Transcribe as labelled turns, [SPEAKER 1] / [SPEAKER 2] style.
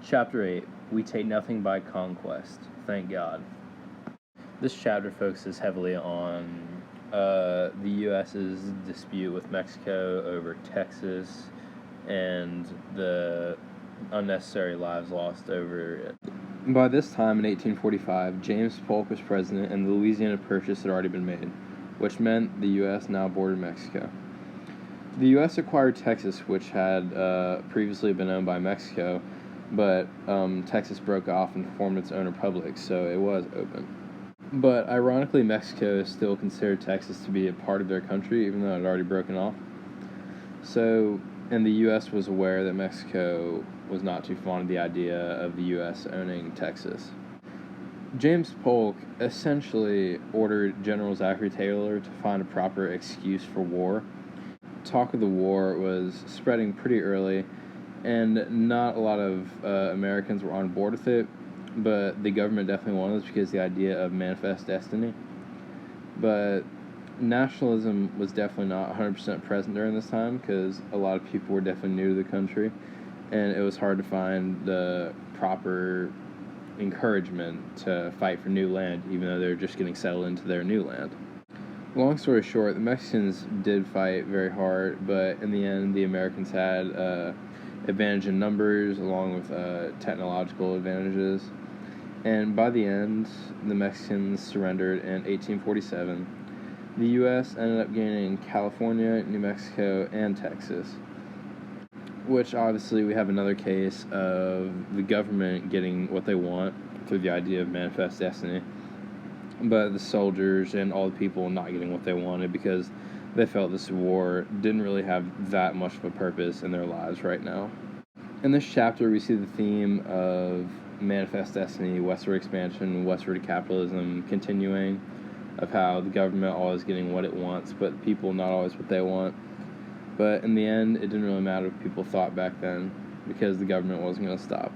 [SPEAKER 1] Chapter 8, We Take Nothing by Conquest, Thank God. This chapter focuses heavily on the U.S.'s dispute with Mexico over Texas and the unnecessary lives lost over it. By this time, in 1845, James Polk was president and the Louisiana Purchase had already been made, which meant the U.S. now bordered Mexico. The U.S. acquired Texas, which had previously been owned by Mexico, but Texas broke off and formed its own republic, so it was open. But ironically, Mexico still considered Texas to be a part of their country, even though it had already broken off. So, and the U.S. was aware that Mexico was not too fond of the idea of the U.S. owning Texas. James Polk essentially ordered General Zachary Taylor to find a proper excuse for war. Talk of the war was spreading pretty early, and not a lot of Americans were on board with it, but the government definitely wanted it because the idea of manifest destiny. But nationalism was definitely not 100% present during this time because a lot of people were definitely new to the country, and it was hard to find the proper encouragement to fight for new land, even though they were just getting settled into their new land. Long story short, the Mexicans did fight very hard, but in the end, the Americans had advantage in numbers along with technological advantages. And by the end, the Mexicans surrendered in 1847. The U.S. ended up gaining California, New Mexico, and Texas, which obviously we have another case of the government getting what they want through the idea of manifest destiny, but the soldiers and all the people not getting what they wanted because they felt this war didn't really have that much of a purpose in their lives right now. In this chapter, we see the theme of manifest destiny, westward expansion, westward capitalism continuing, of how the government always getting what it wants, but people not always what they want. But in the end, it didn't really matter what people thought back then because the government wasn't going to stop.